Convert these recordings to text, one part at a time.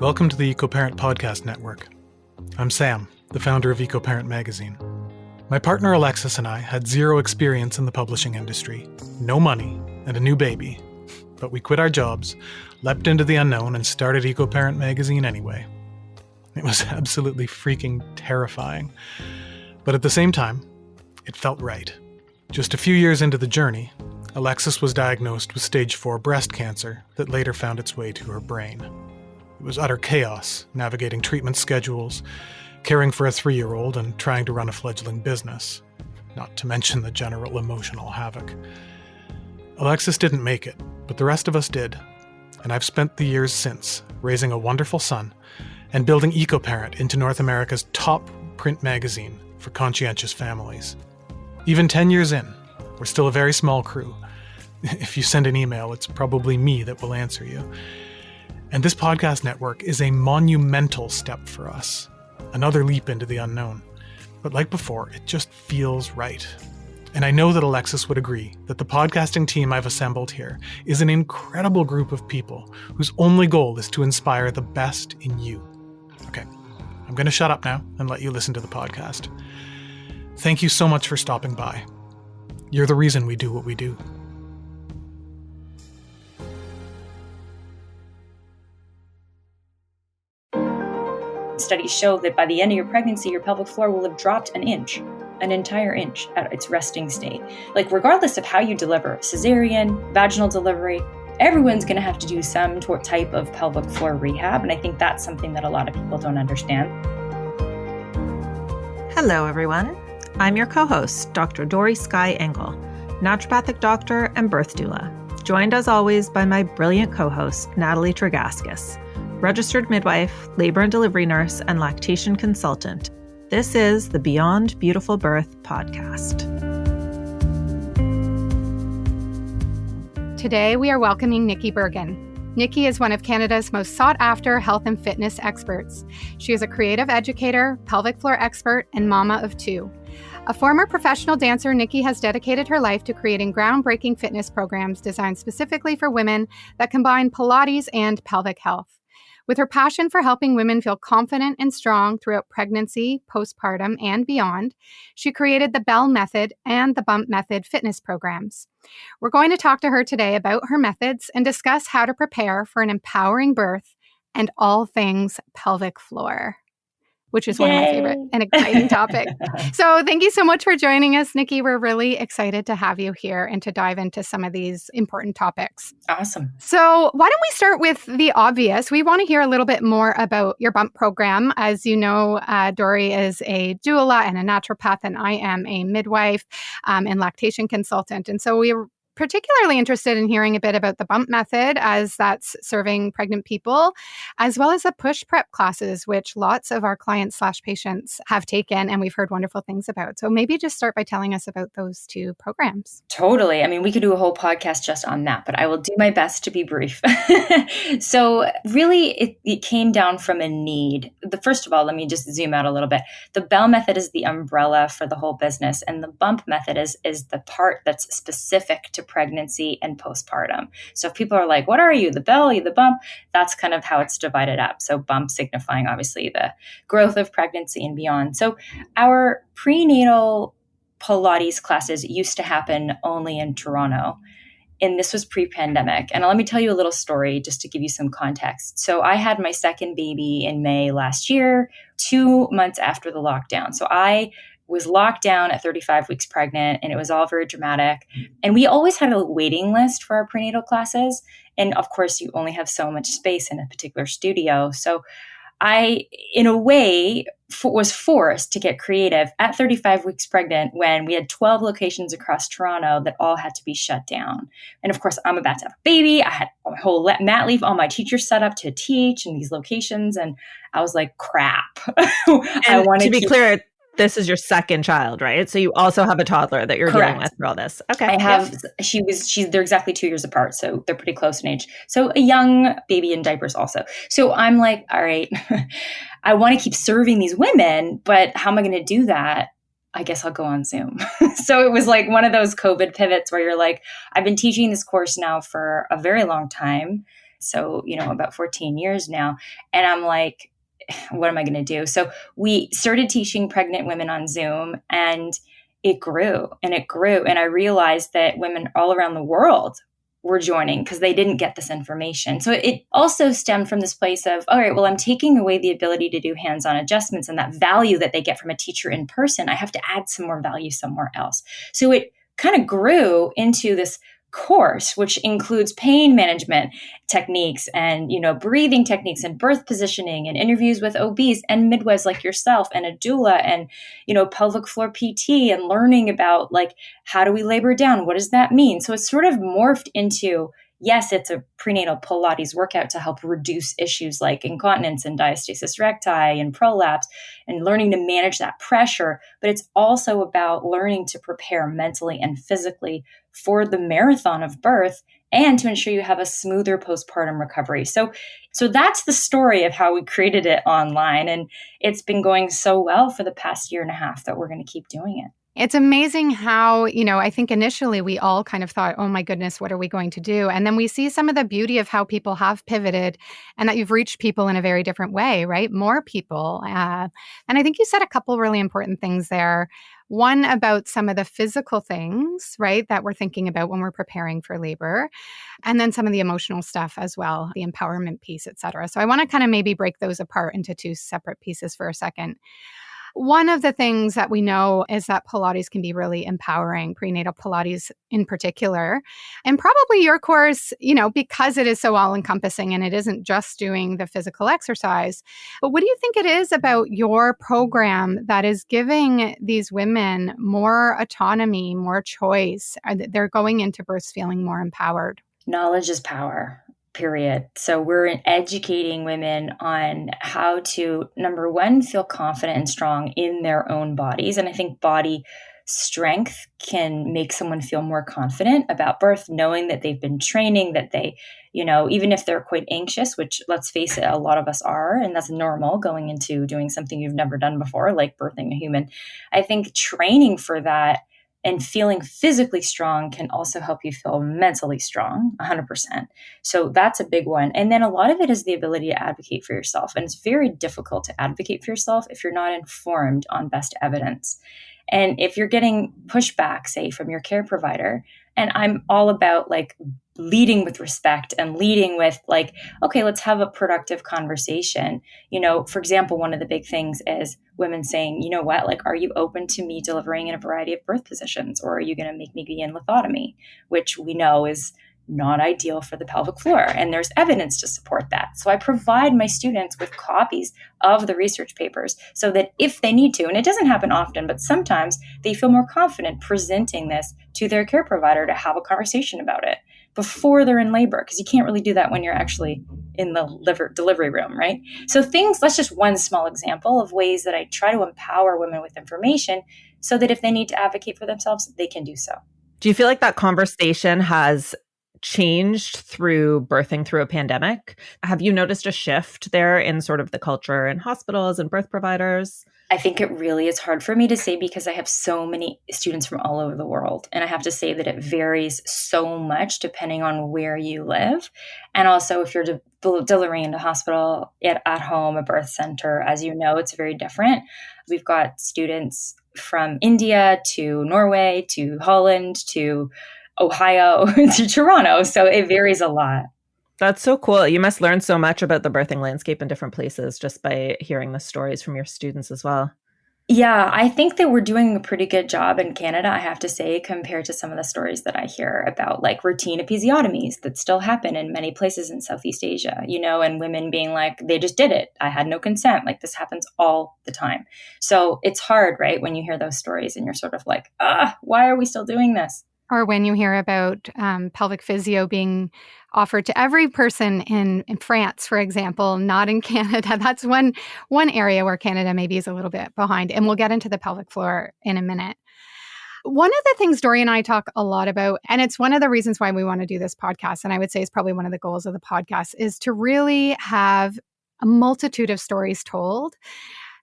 Welcome to the EcoParent Podcast Network. I'm Sam, the founder of EcoParent magazine. My partner Alexis and I had zero experience in the publishing industry, no money, and a new baby. But we quit our jobs, leapt into the unknown, and started EcoParent magazine anyway. It was absolutely freaking terrifying. But at the same time, it felt right. Just a few years into the journey, Alexis was diagnosed with stage 4 breast cancer that later found its way to her brain. It was utter chaos, navigating treatment schedules, caring for a 3-year-old, and trying to run a fledgling business, not to mention the general emotional havoc. Alexis didn't make it, but the rest of us did, and I've spent the years since raising a wonderful son and building EcoParent into North America's top print magazine for conscientious families. Even 10 years in, we're still a very small crew. If you send an email, it's probably me that will answer you. And this podcast network is a monumental step for us, another leap into the unknown. But like before, it just feels right. And I know that Alexis would agree that the podcasting team I've assembled here is an incredible group of people whose only goal is to inspire the best in you. Okay, I'm going to shut up now and let you listen to the podcast. Thank you so much for stopping by. You're the reason we do what we do. Studies show that by the end of your pregnancy, your pelvic floor will have dropped an entire inch at its resting state. Like, regardless of how you deliver, cesarean, vaginal delivery, everyone's going to have to do some type of pelvic floor rehab. And I think that's something that a lot of people don't understand. Hello, everyone. I'm your co-host, Dr. Dory Skye Engel, naturopathic doctor and birth doula, joined as always by my brilliant co-host, Natalie Tregaskis, registered midwife, labor and delivery nurse, and lactation consultant. This is the Beyond Beautiful Birth podcast. Today, we are welcoming Nikki Bergen. Nikki is one of Canada's most sought-after health and fitness experts. She is a creative educator, pelvic floor expert, and mama of 2. A former professional dancer, Nikki has dedicated her life to creating groundbreaking fitness programs designed specifically for women that combine Pilates and pelvic health. With her passion for helping women feel confident and strong throughout pregnancy, postpartum, and beyond, she created the Belle method and the bump method fitness programs. We're going to talk to her today about her methods and discuss how to prepare for an empowering birth and all things pelvic floor, which is one of my favorite and exciting topics. So thank you so much for joining us, Nikki. We're really excited to have you here and to dive into some of these important topics. Awesome. So why don't we start with the obvious? We want to hear a little bit more about your bump program. As you know, Dory is a doula and a naturopath, and I am a midwife and lactation consultant. And so we're particularly interested in hearing a bit about the bump method, as that's serving pregnant people, as well as the push prep classes, which lots of our clients/patients have taken and we've heard wonderful things about. So maybe just start by telling us about those 2 programs. Totally. I mean, we could do a whole podcast just on that, but I will do my best to be brief. So really, it came down from a need. First of all, let me just zoom out a little bit. The Belle method is the umbrella for the whole business, and the bump method is the part that's specific to pregnancy and postpartum. So if people are like, what are you, the Belle, you the bump? That's kind of how it's divided up. So bump signifying obviously the growth of pregnancy and beyond. So our prenatal Pilates classes used to happen only in Toronto. And this was pre-pandemic. And let me tell you a little story just to give you some context. So I had my second baby in May last year, 2 months after the lockdown. So I was locked down at 35 weeks pregnant, and it was all very dramatic. And we always had a waiting list for our prenatal classes. And of course, you only have so much space in a particular studio. So I, in a way, was forced to get creative at 35 weeks pregnant when we had 12 locations across Toronto that all had to be shut down. And of course, I'm about to have a baby. I had a whole mat leave, all my teachers set up to teach in these locations. And I was like, crap. I want to be clear, this is your second child, right? So you also have a toddler that you're dealing with for all this. Okay. I have, they're exactly 2 years apart. So they're pretty close in age. So a young baby in diapers also. So I'm like, all right, I want to keep serving these women, but how am I going to do that? I guess I'll go on Zoom. So it was like one of those COVID pivots where you're like, I've been teaching this course now for a very long time. So, about 14 years now. And I'm like, what am I going to do? So we started teaching pregnant women on Zoom, and it grew and it grew. And I realized that women all around the world were joining because they didn't get this information. So it also stemmed from this place of, all right, well, I'm taking away the ability to do hands-on adjustments and that value that they get from a teacher in person. I have to add some more value somewhere else. So it kind of grew into this course, which includes pain management techniques and, breathing techniques and birth positioning and interviews with OBs and midwives like yourself and a doula and, pelvic floor PT and learning about like, how do we labor down? What does that mean? So it's sort of morphed into, yes, it's a prenatal Pilates workout to help reduce issues like incontinence and diastasis recti and prolapse and learning to manage that pressure. But it's also about learning to prepare mentally and physically for the marathon of birth and to ensure you have a smoother postpartum recovery. So that's the story of how we created it online. And it's been going so well for the past year and a half that we're going to keep doing it. It's amazing how, I think initially we all kind of thought, oh my goodness, what are we going to do? And then we see some of the beauty of how people have pivoted and that you've reached people in a very different way, right? More people. And I think you said a couple really important things there. One about some of the physical things, right, that we're thinking about when we're preparing for labor, and then some of the emotional stuff as well, the empowerment piece, et cetera. So I want to kind of maybe break those apart into two separate pieces for a second. One of the things that we know is that Pilates can be really empowering, prenatal Pilates in particular. And probably your course, because it is so all-encompassing and it isn't just doing the physical exercise. But what do you think it is about your program that is giving these women more autonomy, more choice? They're going into births feeling more empowered? Knowledge is power. Period. So we're educating women on how to, number one, feel confident and strong in their own bodies. And I think body strength can make someone feel more confident about birth, knowing that they've been training, that they, even if they're quite anxious, which let's face it, a lot of us are, and that's normal going into doing something you've never done before, like birthing a human. I think training for that and feeling physically strong can also help you feel mentally strong, 100%. So that's a big one. And then a lot of it is the ability to advocate for yourself. And it's very difficult to advocate for yourself if you're not informed on best evidence. And if you're getting pushback, say, from your care provider, and I'm all about like leading with respect and leading with like, okay, let's have a productive conversation. For example, one of the big things is women saying, you know what, like, are you open to me delivering in a variety of birth positions, or are you going to make me be in lithotomy, which we know is not ideal for the pelvic floor. And there's evidence to support that. So I provide my students with copies of the research papers so that if they need to, and it doesn't happen often, but sometimes they feel more confident presenting this to their care provider to have a conversation about it before they're in labor, because you can't really do that when you're actually in the delivery room, right? So that's just one small example of ways that I try to empower women with information so that if they need to advocate for themselves, they can do so. Do you feel like that conversation has changed through birthing through a pandemic? Have you noticed a shift there in sort of the culture in hospitals and birth providers? I think it really is hard for me to say because I have so many students from all over the world. And I have to say that it varies so much depending on where you live. And also if you're delivering in a hospital, at home, a birth center, as you know, it's very different. We've got students from India to Norway to Holland to Ohio to Toronto. So it varies a lot. That's so cool. You must learn so much about the birthing landscape in different places just by hearing the stories from your students as well. Yeah, I think that we're doing a pretty good job in Canada, I have to say, compared to some of the stories that I hear about like routine episiotomies that still happen in many places in Southeast Asia, and women being like, they just did it. I had no consent. Like this happens all the time. So it's hard, right? When you hear those stories and you're sort of like, why are we still doing this? Or when you hear about pelvic physio being offered to every person in France, for example, not in Canada. That's one area where Canada maybe is a little bit behind. And we'll get into the pelvic floor in a minute. One of the things Dory and I talk a lot about, and it's one of the reasons why we want to do this podcast, and I would say it's probably one of the goals of the podcast, is to really have a multitude of stories told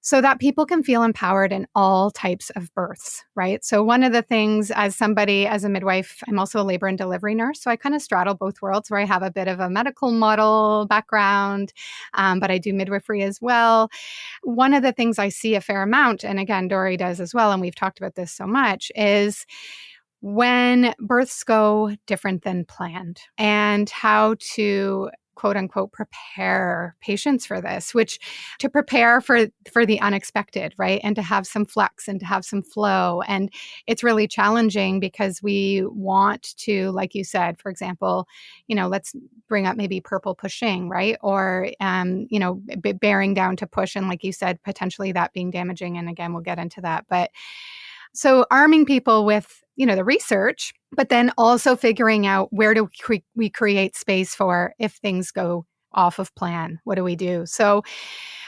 so that people can feel empowered in all types of births, right? So one of the things as a midwife, I'm also a labor and delivery nurse. So I kind of straddle both worlds where I have a bit of a medical model background, but I do midwifery as well. One of the things I see a fair amount, and again, Dory does as well, and we've talked about this so much, is when births go different than planned and how to quote unquote prepare patients for this, which to prepare for the unexpected, right? And to have some flex and to have some flow. And it's really challenging because we want to, like you said, for example, let's bring up maybe purple pushing, right? Or, bearing down to push. And like you said, potentially that being damaging. And again, we'll get into that. But so arming people with, the research, but then also figuring out where do we create space for if things go off of plan? What do we do? So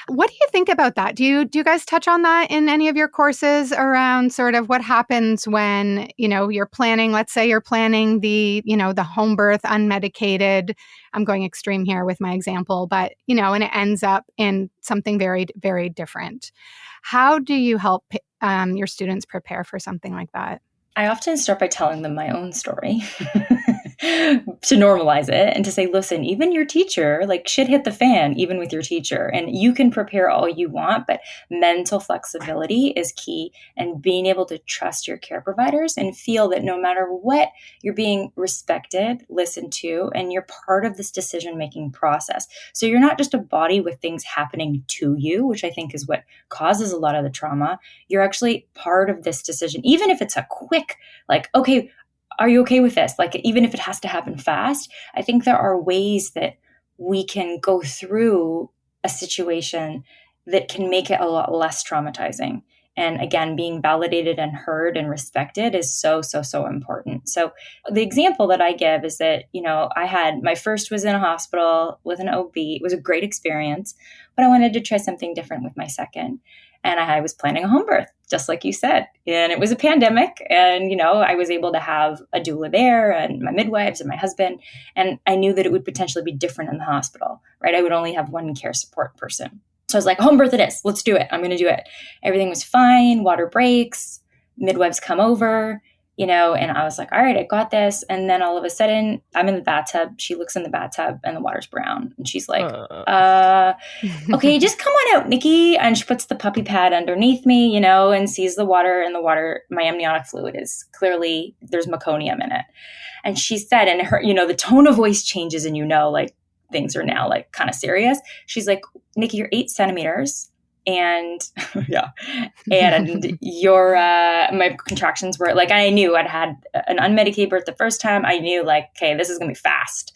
what do you think about that? Do you guys touch on that in any of your courses around sort of what happens when, you're planning, let's say you're planning the home birth unmedicated, I'm going extreme here with my example, but, and it ends up in something very, very different. How do you help your students prepare for something like that? I often start by telling them my own story to normalize it and to say, listen, even your teacher, like shit hit the fan, even with your teacher, and you can prepare all you want, but mental flexibility is key, and being able to trust your care providers and feel that no matter what, you're being respected, listened to, and you're part of this decision-making process. So you're not just a body with things happening to you, which I think is what causes a lot of the trauma. You're actually part of this decision, even if it's a quick, like, okay, are you okay with this? Like, even if it has to happen fast, I think there are ways that we can go through a situation that can make it a lot less traumatizing. And again, being validated and heard and respected is so, so, so important. So the example that I give is that, I had my first was in a hospital with an OB. It was a great experience, but I wanted to try something different with my second. And I was planning a home birth, just like you said. And it was a pandemic. And, I was able to have a doula there and my midwives and my husband. And I knew that it would potentially be different in the hospital, right? I would only have one care support person. So I was like, home birth it is. Let's do it. I'm going to do it. Everything was fine. Water breaks. Midwives come over, and I was like, all right, I got this. And then all of a sudden I'm in the bathtub. She looks in the bathtub and the water's brown. And she's like, okay, just come on out, Nikki. And she puts the puppy pad underneath me, and sees the water, and the water, my amniotic fluid is clearly, there's meconium in it. And she said, and her, the tone of voice changes, and like things are now like kind of serious. She's like, Nikki, you're 8 centimeters. And yeah, and your, my contractions were like, I knew I'd had an unmedicated birth the first time. I knew like, okay, this is going to be fast.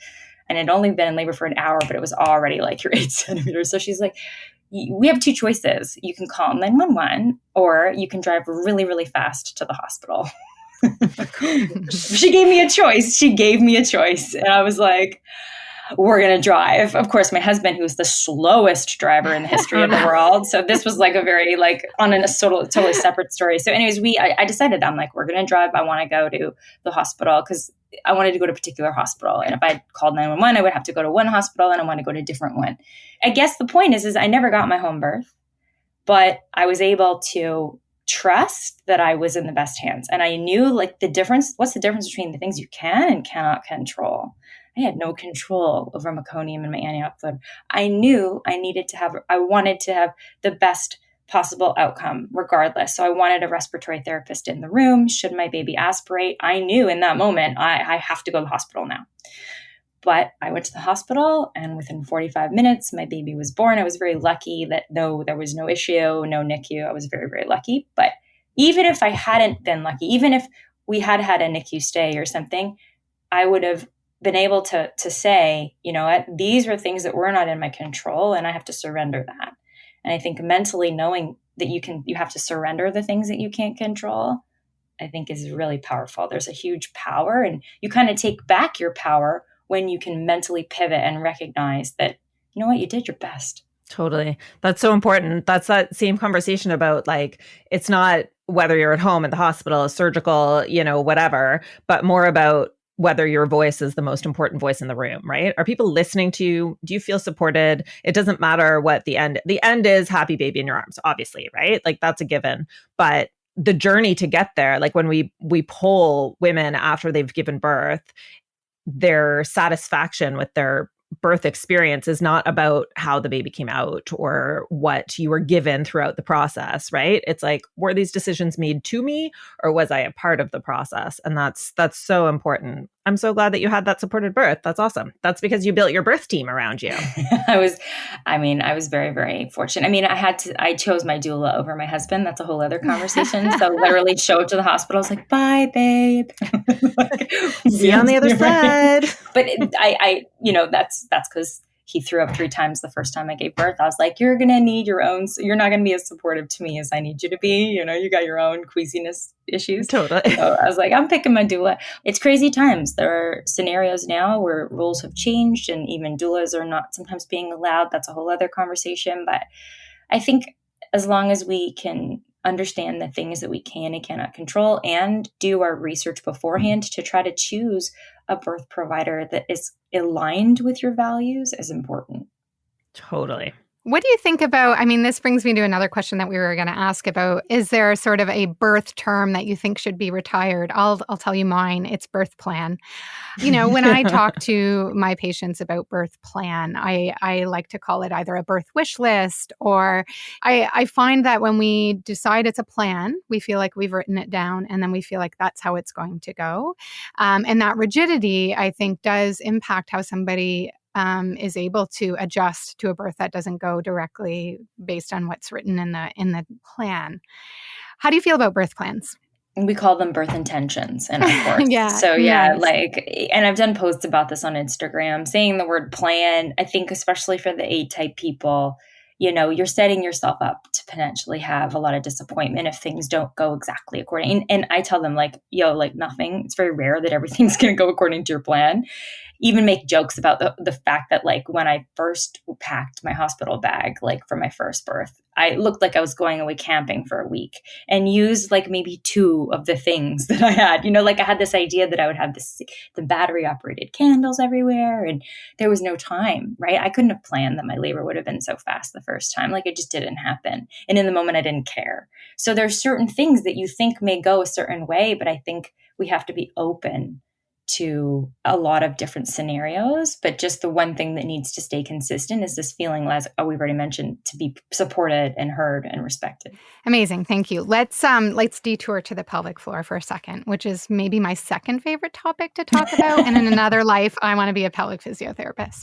And I'd only been in labor for an hour, but it was already like you're 8 centimeters. So she's like, we have 2 choices. You can call 911 or you can drive really, really fast to the hospital. She gave me a choice. And I was like, we're going to drive. Of course, my husband, who's the slowest driver in the history of the world. So this was like a very on a totally separate story. So anyways, I decided, I'm like, we're going to drive. I want to go to the hospital because I wanted to go to a particular hospital. And if I called 911, I would have to go to one hospital and I want to go to a different one. I guess the point is I never got my home birth, but I was able to trust that I was in the best hands. And I knew like what's the difference between the things you can and cannot control. I had no control over meconium and my amniotic fluid. I knew I wanted to have the best possible outcome regardless. So I wanted a respiratory therapist in the room. Should my baby aspirate? I knew in that moment, I have to go to the hospital now. But I went to the hospital and within 45 minutes, my baby was born. I was very lucky that there was no issue, no NICU. I was very, very lucky. But even if I hadn't been lucky, even if we had had a NICU stay or something, I would have been able to say, you know what, these are things that were not in my control and I have to surrender that. And I think mentally knowing that you have to surrender the things that you can't control, I think is really powerful. There's a huge power and you kind of take back your power when you can mentally pivot and recognize that, you know what, you did your best. Totally. That's so important. That's that same conversation about like, it's not whether you're at home, at the hospital, surgical, whatever, but more about whether your voice is the most important voice in the room, right? Are people listening to you? Do you feel supported? It doesn't matter what the end is, happy baby in your arms, obviously, right? Like that's a given. But the journey to get there, like when we poll women after they've given birth, their satisfaction with their birth experience is not about how the baby came out or what you were given throughout the process, right? It's like, were these decisions made to me or was I a part of the process? And that's so important. I'm so glad that you had that supported birth. That's awesome. That's because you built your birth team around you. I was very, very fortunate. I mean, I chose my doula over my husband. That's a whole other conversation. So literally show up to the hospital. I was like, bye, babe. Like, see you on the other side. But that's because he threw up 3 times the first time I gave birth. I was like, you're going to need your own, you're not going to be as supportive to me as I need you to be. You got your own queasiness issues. Totally. So I was like, I'm picking my doula. It's crazy times. There are scenarios now where rules have changed and even doulas are not sometimes being allowed. That's a whole other conversation. But I think as long as we can understand the things that we can and cannot control and do our research beforehand to try to choose a birth provider that is aligned with your values is important. Totally. What do you think about, this brings me to another question that we were going to ask about. Is there sort of a birth term that you think should be retired? I'll tell you mine. It's birth plan. When I talk to my patients about birth plan, I like to call it either a birth wish list or I find that when we decide it's a plan, we feel like we've written it down and then we feel like that's how it's going to go. And that rigidity, I think, does impact how somebody is able to adjust to a birth that doesn't go directly based on what's written in the plan. How do you feel about birth plans? We call them birth intentions in our course. Yeah. So nice. And I've done posts about this on Instagram, saying the word plan. I think especially for the A-type people, you're setting yourself up to potentially have a lot of disappointment if things don't go exactly according. And I tell them nothing. It's very rare that everything's going to go according to your plan. Even make jokes about the fact that when I first packed my hospital bag, for my first birth, I looked like I was going away camping for a week and used maybe 2 of the things that I had. I had this idea that I would have the battery operated candles everywhere, and there was no time, right? I couldn't have planned that my labor would have been so fast the first time. It just didn't happen. And in the moment, I didn't care. So there's certain things that you think may go a certain way, but I think we have to be open to a lot of different scenarios, but just the one thing that needs to stay consistent is this feeling, as we've already mentioned, to be supported and heard and respected. Amazing. Thank you. Let's detour to the pelvic floor for a second, which is maybe my second favorite topic to talk about. And in another life, I want to be a pelvic physiotherapist.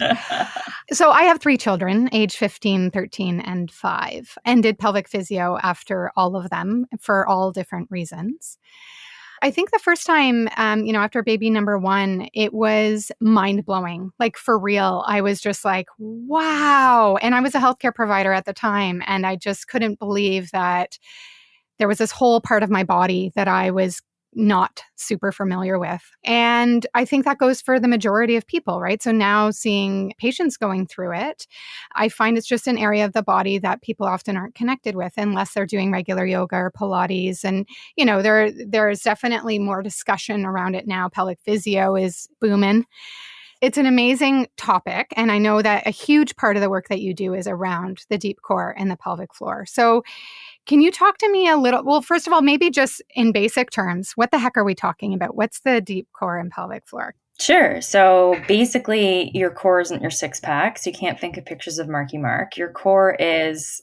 So I have 3 children, age 15, 13, and 5, and did pelvic physio after all of them for all different reasons. I think the first time, after baby number 1, it was mind-blowing. For real, I was just like, wow. And I was a healthcare provider at the time, and I just couldn't believe that there was this whole part of my body that I was not super familiar with. And I think that goes for the majority of people, right? So now seeing patients going through it, I find it's just an area of the body that people often aren't connected with unless they're doing regular yoga or Pilates. And, there's definitely more discussion around it now. Pelvic physio is booming. It's an amazing topic. And I know that a huge part of the work that you do is around the deep core and the pelvic floor. So can you talk to me a little, well, first of all, maybe just in basic terms, what the heck are we talking about? What's the deep core and pelvic floor? Sure. So basically, your core isn't your 6-pack. So you can't think of pictures of Marky Mark. Your core is,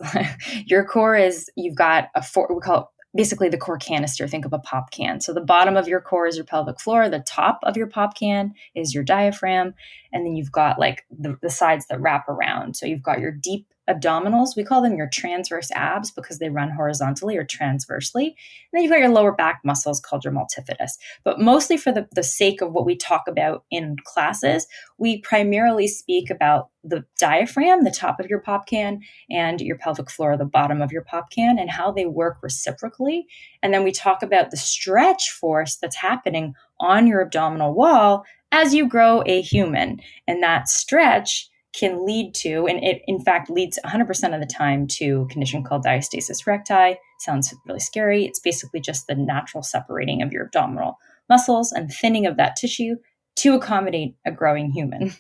you've got we call it basically the core canister. Think of a pop can. So the bottom of your core is your pelvic floor. The top of your pop can is your diaphragm. And then you've got the sides that wrap around. So you've got your deep abdominals. We call them your transverse abs because they run horizontally or transversely. And then you've got your lower back muscles called your multifidus. But mostly for the sake of what we talk about in classes, we primarily speak about the diaphragm, the top of your pop can, and your pelvic floor, the bottom of your pop can, and how they work reciprocally. And then we talk about the stretch force that's happening on your abdominal wall as you grow a human. And that stretch can lead to, and it in fact leads 100% of the time to a condition called diastasis recti. Sounds really scary. It's basically just the natural separating of your abdominal muscles and thinning of that tissue to accommodate a growing human.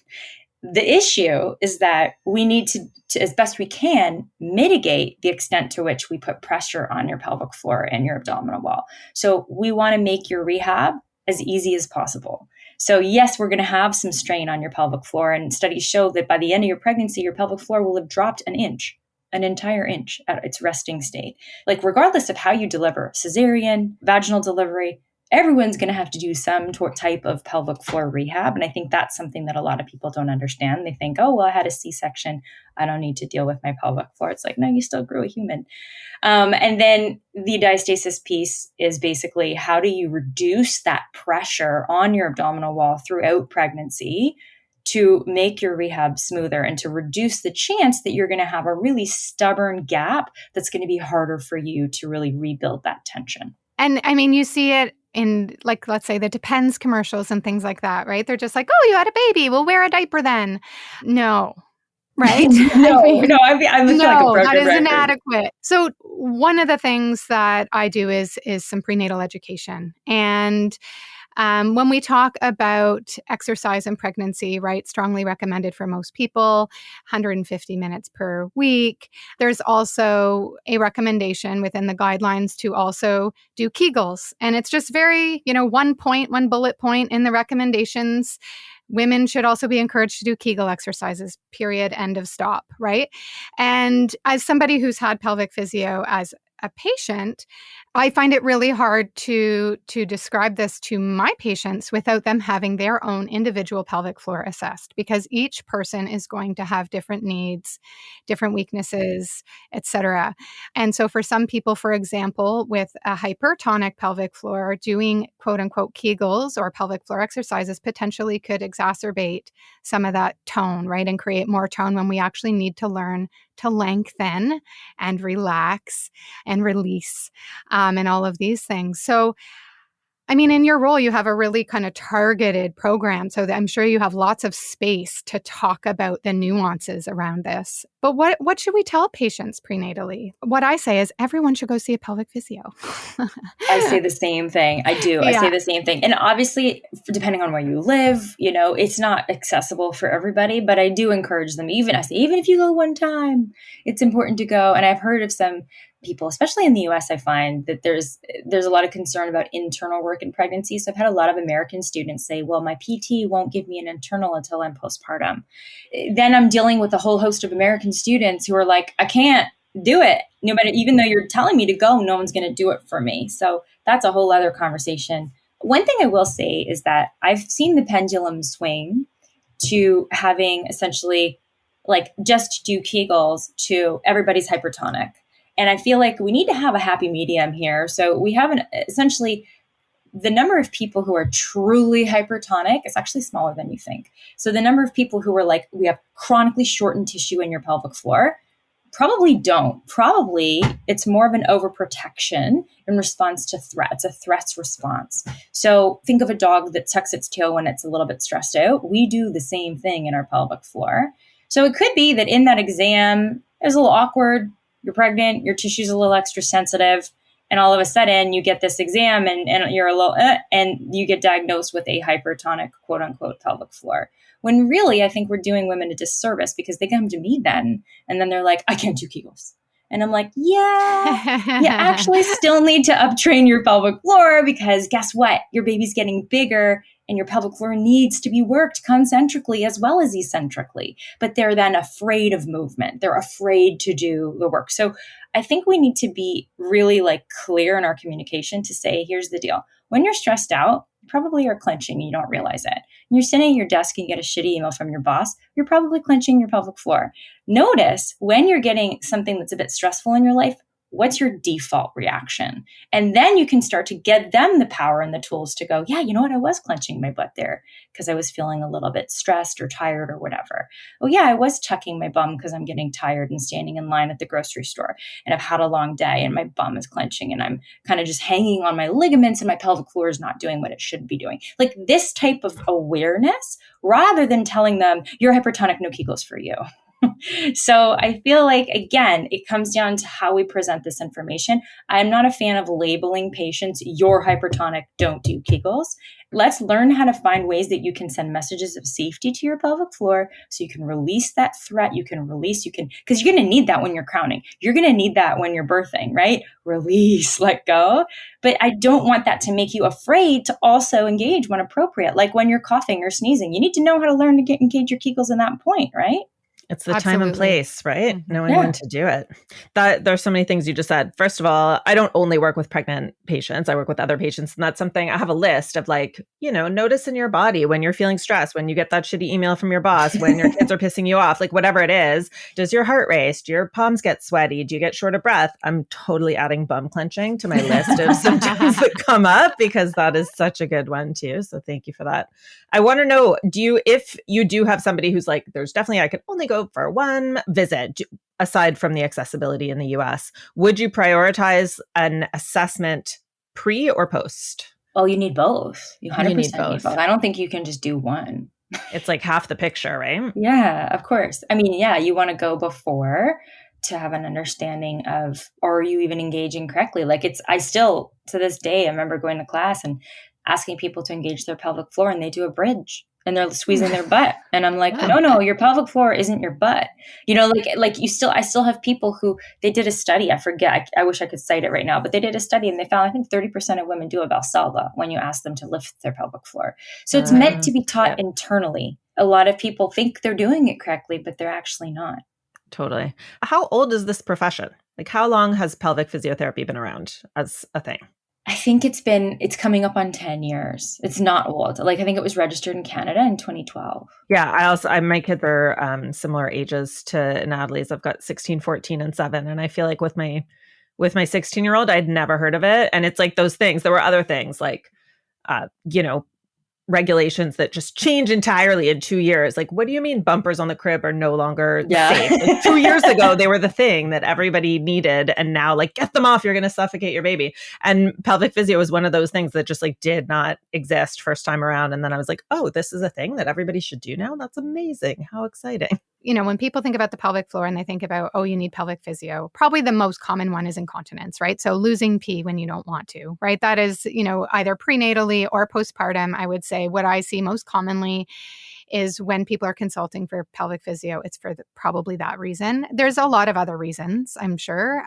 The issue is that we need to, as best we can, mitigate the extent to which we put pressure on your pelvic floor and your abdominal wall. So we want to make your rehab as easy as possible. So yes, we're going to have some strain on your pelvic floor, and studies show that by the end of your pregnancy, your pelvic floor will have dropped an entire inch at its resting state. Like regardless of how you deliver, cesarean, vaginal delivery, everyone's going to have to do some type of pelvic floor rehab. And I think that's something that a lot of people don't understand. They think, oh, well, I had a C-section. I don't need to deal with my pelvic floor. It's like, no, you still grew a human. And then the diastasis piece is basically how do you reduce that pressure on your abdominal wall throughout pregnancy to make your rehab smoother and to reduce the chance that you're going to have a really stubborn gap that's going to be harder for you to really rebuild that tension. And I mean, you see it in, like, let's say the Depends commercials and things like that, right? They're just like, oh, you had a baby, we'll wear a diaper then. No, right? I feel like a broken that is record. inadequate. So one of the things that I do is some prenatal education. And when we talk about exercise in pregnancy, right, strongly recommended for most people, 150 minutes per week. There's also a recommendation within the guidelines to also do Kegels. And it's just very, one bullet point in the recommendations. Women should also be encouraged to do Kegel exercises, period, end of stop, right? And as somebody who's had pelvic physio as a patient, I find it really hard to describe this to my patients without them having their own individual pelvic floor assessed, because each person is going to have different needs, different weaknesses, etc. And so for some people, for example, with a hypertonic pelvic floor, doing quote unquote Kegels or pelvic floor exercises potentially could exacerbate some of that tone, right? And create more tone when we actually need to learn to lengthen and relax and release and all of these things. So, I mean, in your role, you have a really kind of targeted program. So I'm sure you have lots of space to talk about the nuances around this. But what should we tell patients prenatally? What I say is everyone should go see a pelvic physio. I say the same thing. I do. I say the same thing. And obviously, depending on where you live, it's not accessible for everybody, but I do encourage them. Even if you go one time, it's important to go. And I've heard of some people, especially in the US, I find that there's a lot of concern about internal work in pregnancy. So I've had a lot of American students say, well, my PT won't give me an internal until I'm postpartum. Then I'm dealing with a whole host of American students who are like, I can't do it. No matter, even though you're telling me to go, no one's going to do it for me. So that's a whole other conversation. One thing I will say is that I've seen the pendulum swing to having essentially like just do Kegels to everybody's hypertonic. And I feel like we need to have a happy medium here. So we have essentially the number of people who are truly hypertonic is actually smaller than you think. So the number of people who are like, we have chronically shortened tissue in your pelvic floor, probably don't. Probably it's more of an overprotection in response to threat. It's a threats response. So think of a dog that tucks its tail when it's a little bit stressed out. We do the same thing in our pelvic floor. So it could be that in that exam, it was a little awkward. You're pregnant, your tissue's a little extra sensitive, and all of a sudden you get this exam and you're a little, and you get diagnosed with a hypertonic, quote unquote, pelvic floor. When really, I think we're doing women a disservice because they come to me then, and then they're like, I can't do Kegels. And I'm like, yeah, you actually still need to uptrain your pelvic floor because guess what? Your baby's getting bigger and your pelvic floor needs to be worked concentrically as well as eccentrically. But they're then afraid of movement. They're afraid to do the work. So I think we need to be really clear in our communication to say, here's the deal. When you're stressed out, you probably are clenching and you don't realize it. When you're sitting at your desk and you get a shitty email from your boss, you're probably clenching your pelvic floor. Notice when you're getting something that's a bit stressful in your life, what's your default reaction? And then you can start to get them the power and the tools to go, yeah, you know what? I was clenching my butt there because I was feeling a little bit stressed or tired or whatever. Oh yeah, I was tucking my bum because I'm getting tired and standing in line at the grocery store and I've had a long day and my bum is clenching and I'm kind of just hanging on my ligaments and my pelvic floor is not doing what it should be doing. Like this type of awareness rather than telling them you're hypertonic, no Kegels for you. So I feel like, again, it comes down to how we present this information. I'm not a fan of labeling patients, you're hypertonic, don't do Kegels. Let's learn how to find ways that you can send messages of safety to your pelvic floor so you can release that threat. Because you're going to need that when you're crowning. You're going to need that when you're birthing, right? Release, let go. But I don't want that to make you afraid to also engage when appropriate. Like when you're coughing or sneezing, you need to know how to learn to engage your Kegels in that point, right? It's the Absolutely. time and place, right? Knowing when to do it. There's so many things you just said. First of all, I don't only work with pregnant patients. I work with other patients. And that's something I have a list of, like, notice in your body when you're feeling stressed, when you get that shitty email from your boss, when your kids are pissing you off, like whatever it is. Does your heart race? Do your palms get sweaty? Do you get short of breath? I'm totally adding bum clenching to my list of symptoms that come up, because that is such a good one too. So thank you for that. I want to know, if you do have somebody who's like, there's definitely, I could only go for one visit, aside from the accessibility in the US, would you prioritize an assessment pre or post? Oh, you need both. You 100% need both. I don't think you can just do one. It's like half the picture, right? Yeah, of course. I mean, yeah, you want to go before to have an understanding of, are you even engaging correctly? Like I still, to this day, I remember going to class and asking people to engage their pelvic floor, and they do a bridge and they're squeezing their butt. And I'm like, no, your pelvic floor isn't your butt. I still have people who, they did a study. I forget, I wish I could cite it right now, but they did a study and they found, I think 30% of women do a Valsalva when you ask them to lift their pelvic floor. So it's meant to be taught internally. A lot of people think they're doing it correctly, but they're actually not. Totally. How old is this profession? Like, how long has pelvic physiotherapy been around as a thing? I think it's coming up on 10 years. It's not old. Like, I think it was registered in Canada in 2012. Yeah. My kids are similar ages to Natalie's. I've got 16, 14, and 7. And I feel like with my 16-year-old, I'd never heard of it. And it's like those things. There were other things like, regulations that just change entirely in 2 years. Like, what do you mean bumpers on the crib are no longer safe? Like, 2 years ago, they were the thing that everybody needed. And now, like, get them off, you're going to suffocate your baby. And pelvic physio was one of those things that just like did not exist first time around. And then I was like, oh, this is a thing that everybody should do now. That's amazing. How exciting. When people think about the pelvic floor and they think about, oh, you need pelvic physio, probably the most common one is incontinence, right? So losing pee when you don't want to, right? That is, either prenatally or postpartum. I would say what I see most commonly is when people are consulting for pelvic physio, it's for probably that reason. There's a lot of other reasons, I'm sure,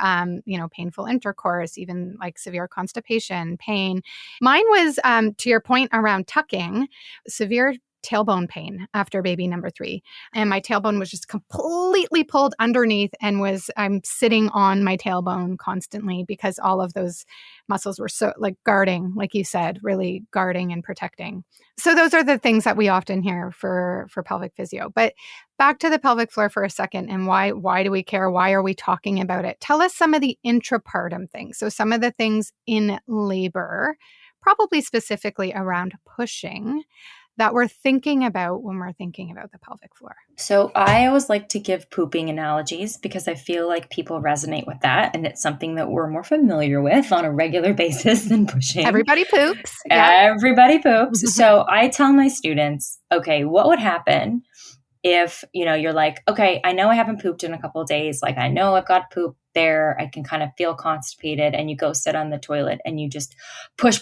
painful intercourse, even like severe constipation, pain. Mine was, to your point around tucking, severe tailbone pain after baby number 3. And my tailbone was just completely pulled underneath, and I'm sitting on my tailbone constantly because all of those muscles were so like guarding, like you said, really guarding and protecting. So those are the things that we often hear for pelvic physio. But back to the pelvic floor for a second, and why do we care? Why are we talking about it? Tell us some of the intrapartum things. So some of the things in labor, probably specifically around pushing, that we're thinking about when we're thinking about the pelvic floor. So I always like to give pooping analogies because I feel like people resonate with that. And it's something that we're more familiar with on a regular basis than pushing. Everybody poops. Everybody poops. So I tell my students, okay, what would happen if, you're like, okay, I know I haven't pooped in a couple of days. Like, I know I've got poop there. I can kind of feel constipated, and you go sit on the toilet and you just push.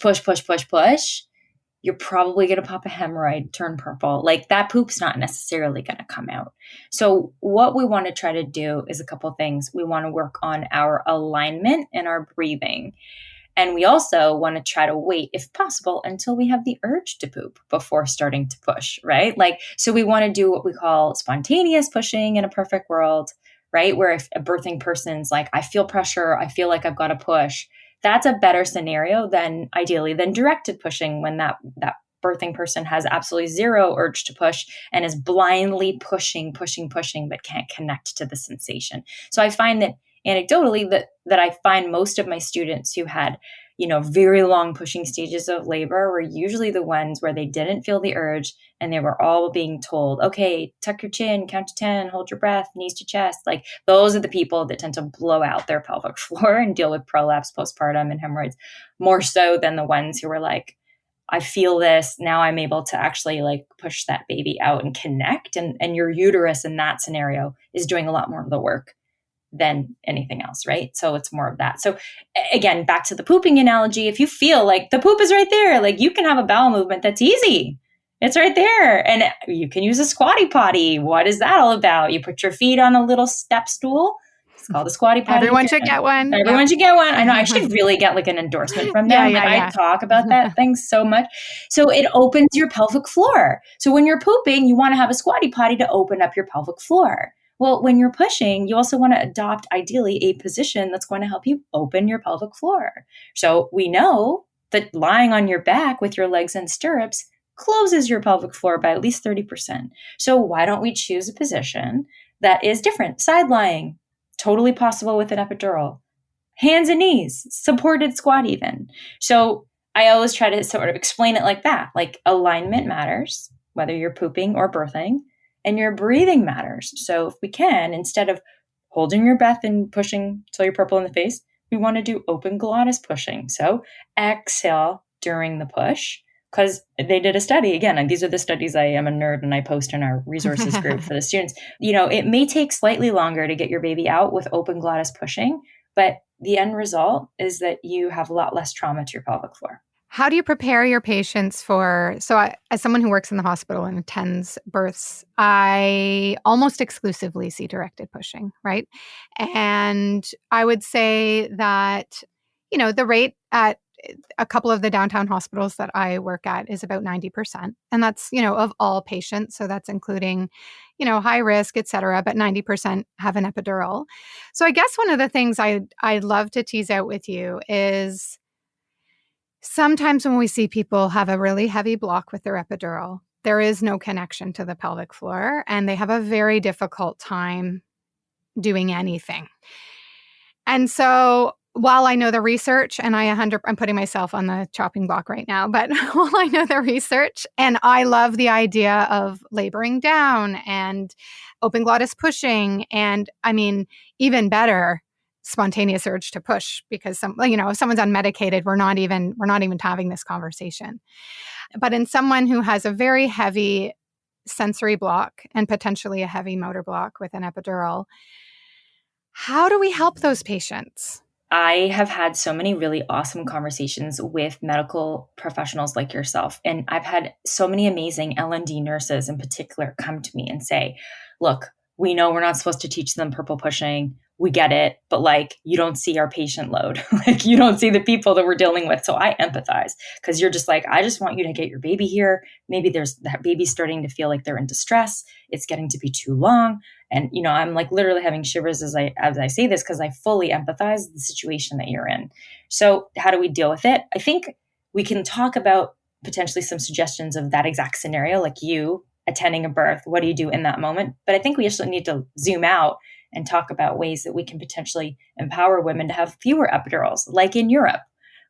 You're probably going to pop a hemorrhoid, turn purple. Like, that poop's not necessarily going to come out. So what we want to try to do is a couple things. We want to work on our alignment and our breathing. And we also want to try to wait, if possible, until we have the urge to poop before starting to push, right? Like, so we want to do what we call spontaneous pushing in a perfect world, right? Where if a birthing person's like, I feel pressure, I feel like I've got to push, that's a better scenario than directed pushing, when that birthing person has absolutely zero urge to push and is blindly pushing, but can't connect to the sensation. So I find that anecdotally that I find most of my students who had, very long pushing stages of labor were usually the ones where they didn't feel the urge, and they were all being told, okay, tuck your chin, count to 10, hold your breath, knees to chest. Like, those are the people that tend to blow out their pelvic floor and deal with prolapse, postpartum, and hemorrhoids more so than the ones who were like, I feel this. Now I'm able to actually like push that baby out and connect. And your uterus in that scenario is doing a lot more of the work than anything else, right? So it's more of that. So again, back to the pooping analogy, if you feel like the poop is right there, like you can have a bowel movement that's easy. It's right there. And you can use a squatty potty. What is that all about? You put your feet on a little step stool. It's called a squatty potty. Everyone should get one. Everyone should get one. I know I should really get like an endorsement from them. I talk about that thing so much. So it opens your pelvic floor. So when you're pooping, you want to have a squatty potty to open up your pelvic floor. Well, when you're pushing, you also want to adopt ideally a position that's going to help you open your pelvic floor. So we know that lying on your back with your legs in stirrups closes your pelvic floor by at least 30%. So why don't we choose a position that is different? Side lying, totally possible with an epidural. Hands and knees, supported squat even. So I always try to sort of explain it like that. Like alignment matters, whether you're pooping or birthing. And your breathing matters. So if we can, instead of holding your breath and pushing till you're purple in the face, we want to do open glottis pushing. So exhale during the push, because they did a study. Again, and these are the studies I am a nerd and I post in our resources group for the students. It may take slightly longer to get your baby out with open glottis pushing, but the end result is that you have a lot less trauma to your pelvic floor. How do you prepare your patients as someone who works in the hospital and attends births, I almost exclusively see directed pushing, right? And I would say that, the rate at a couple of the downtown hospitals that I work at is about 90%. And that's, of all patients. So that's including, high risk, et cetera, but 90% have an epidural. So I guess one of the things I'd love to tease out with you is, sometimes when we see people have a really heavy block with their epidural, there is no connection to the pelvic floor, and they have a very difficult time doing anything. And so while I know the research, and I'm putting myself on the chopping block right now, but while I know the research, and I love the idea of laboring down and open glottis pushing, and I mean, even better, spontaneous urge to push, because if someone's unmedicated, we're not even having this conversation. But in someone who has a very heavy sensory block and potentially a heavy motor block with an epidural, how do we help those patients? I have had so many really awesome conversations with medical professionals like yourself. And I've had so many amazing L&D nurses in particular come to me and say, look, we know we're not supposed to teach them purple pushing. We get it, but you don't see our patient load. You don't see the people that we're dealing with. So I empathize, because you're just I just want you to get your baby here. Maybe there's that baby starting to feel like they're in distress. It's getting to be too long. And, I'm literally having shivers as I say this, because I fully empathize the situation that you're in. So how do we deal with it? I think we can talk about potentially some suggestions of that exact scenario, like you attending a birth. What do you do in that moment? But I think we actually need to zoom out and talk about ways that we can potentially empower women to have fewer epidurals, like in Europe,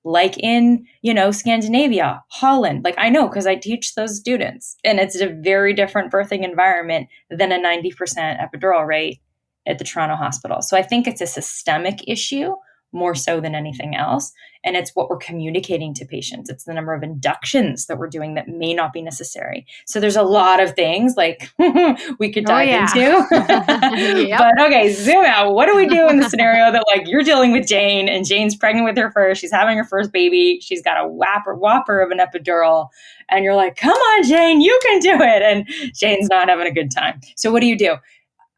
like in, Scandinavia, Holland. I know, because I teach those students, and it's a very different birthing environment than a 90% epidural rate at the Toronto hospital. So I think it's a systemic issue more so than anything else. And it's what we're communicating to patients. It's the number of inductions that we're doing that may not be necessary. So there's a lot of things we could dive into. Yep. But okay, zoom out. What do we do in the scenario that you're dealing with Jane, and Jane's pregnant with her first, she's having her first baby, she's got a whopper of an epidural, and you're like, come on, Jane, you can do it. And Jane's not having a good time. So what do you do?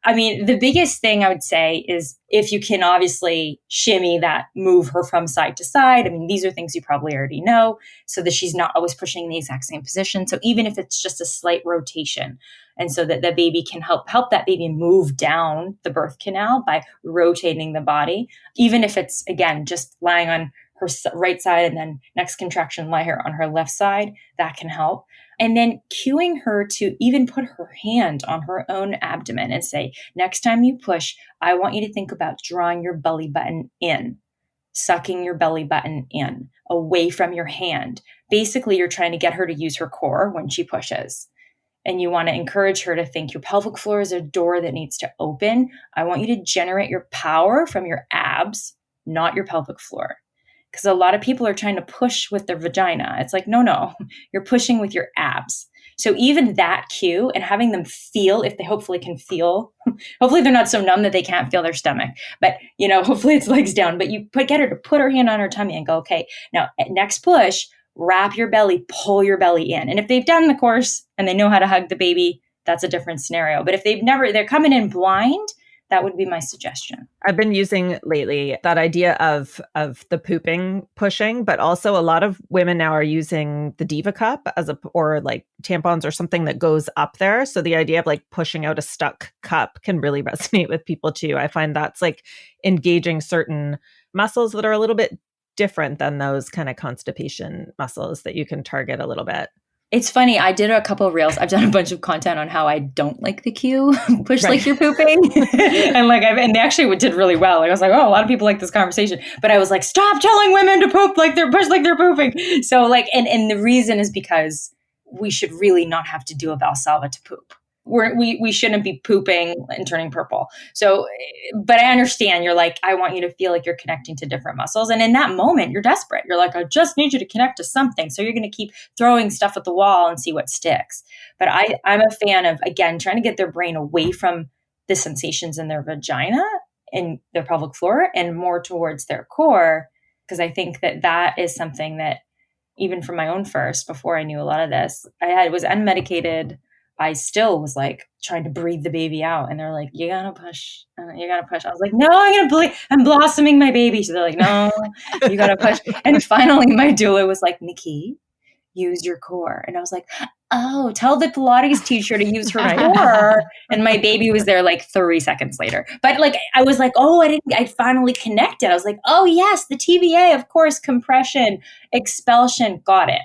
I mean, the biggest thing I would say is if you can obviously shimmy that, move her from side to side. I mean, these are things you probably already know, so that she's not always pushing in the exact same position. So even if it's just a slight rotation, and so that the baby can help that baby move down the birth canal by rotating the body, even if it's, again, just lying on her right side and then next contraction, lie her on her left side, that can help. And then cueing her to even put her hand on her own abdomen and say, next time you push, I want you to think about drawing your belly button in, sucking your belly button in, away from your hand. Basically, you're trying to get her to use her core when she pushes. And you want to encourage her to think your pelvic floor is a door that needs to open. I want you to generate your power from your abs, not your pelvic floor. because a lot of people are trying to push with their vagina. It's like, no, you're pushing with your abs. So even that cue and having them feel, if they hopefully can feel, hopefully they're not so numb that they can't feel their stomach, but hopefully it's legs down, but you get her to put her hand on her tummy and go, okay, now next push, wrap your belly, pull your belly in. And if they've done the course and they know how to hug the baby, that's a different scenario. But if they're coming in blind, that would be my suggestion. I've been using lately that idea of the pooping pushing, but also a lot of women now are using the Diva cup or like tampons or something that goes up there. So the idea of like pushing out a stuck cup can really resonate with people too. I find that's like engaging certain muscles that are a little bit different than those kind of constipation muscles that you can target a little bit. It's funny. I did a couple of reels. I've done a bunch of content on how I don't like the cue, push like you're pooping. and they actually did really well. Like, I was like, oh, a lot of people like this conversation, but I was like, stop telling women to poop like they're push like they're pooping. So and the reason is because we should really not have to do a Valsalva to poop. We shouldn't be pooping and turning purple. So, but I understand you're like, I want you to feel like you're connecting to different muscles. And in that moment, you're desperate. You're like, I just need you to connect to something. So you're going to keep throwing stuff at the wall and see what sticks. But I'm a fan of, again, trying to get their brain away from the sensations in their vagina and their pelvic floor and more towards their core. Because I think that is something that even from my own first, before I knew a lot of this, was unmedicated. I still was like trying to breathe the baby out. And they're like, you gotta push. You gotta push. I was like, no, I'm blossoming my baby. So they're like, no, you gotta push. And finally my doula was like, Nikki, use your core. And I was like, oh, tell the Pilates teacher to use her core. And my baby was there like 30 seconds later. But like, I was like, oh, I finally connected. I was like, oh yes, the TVA, of course, compression, expulsion, got it.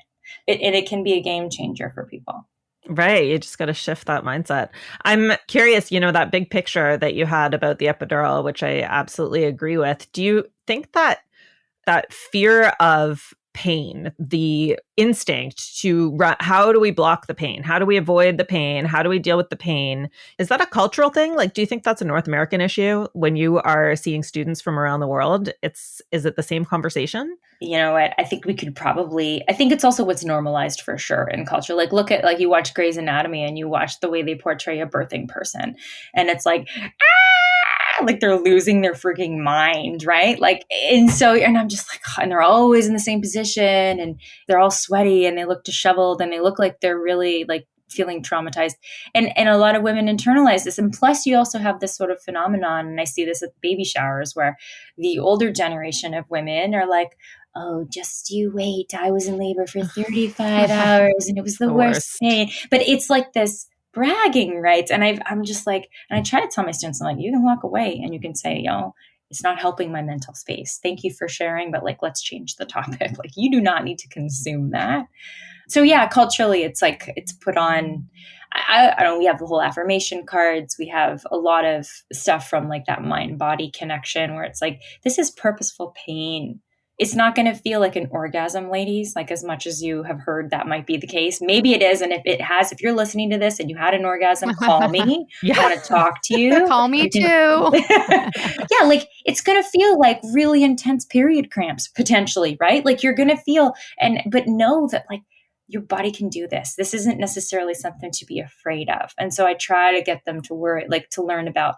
And it can be a game changer for people. Right. You just got to shift that mindset. I'm curious, that big picture that you had about the epidural, which I absolutely agree with. Do you think that fear of pain, the instinct to run, how do we block the pain? How do we avoid the pain? How do we deal with the pain? Is that a cultural thing? Like, do you think that's a North American issue when you are seeing students from around the world? Is it the same conversation? You know what? I think I think it's also what's normalized for sure in culture. Like, look at, like, you watch Grey's Anatomy and you watch the way they portray a birthing person. And it's like, like they're losing their freaking mind, right? Like, and I'm just like, and they're always in the same position and they're all sweaty and they look disheveled and they look like they're really like feeling traumatized. And a lot of women internalize this. And plus you also have this sort of phenomenon, and I see this at baby showers, where the older generation of women are like, oh, just you wait. I was in labor for 35 hours and it was the worst pain. But it's like this bragging rights. And I'm just like, and I try to tell my students, I'm like, you can walk away and you can say, it's not helping my mental space. Thank you for sharing, but like, let's change the topic. Like, you do not need to consume that. So yeah, culturally, it's like, it's put on, I don't know, we have the whole affirmation cards. We have a lot of stuff from like that mind body connection where it's like, this is purposeful pain. It's not going to feel like an orgasm, ladies, like as much as you have heard that might be the case. Maybe it is. And if you're listening to this and you had an orgasm, call me. I want to talk to you. Call me too. Yeah, like it's going to feel like really intense period cramps potentially, right? Like you're going to feel, but know that like your body can do this. This isn't necessarily something to be afraid of. And so I try to get them to learn about,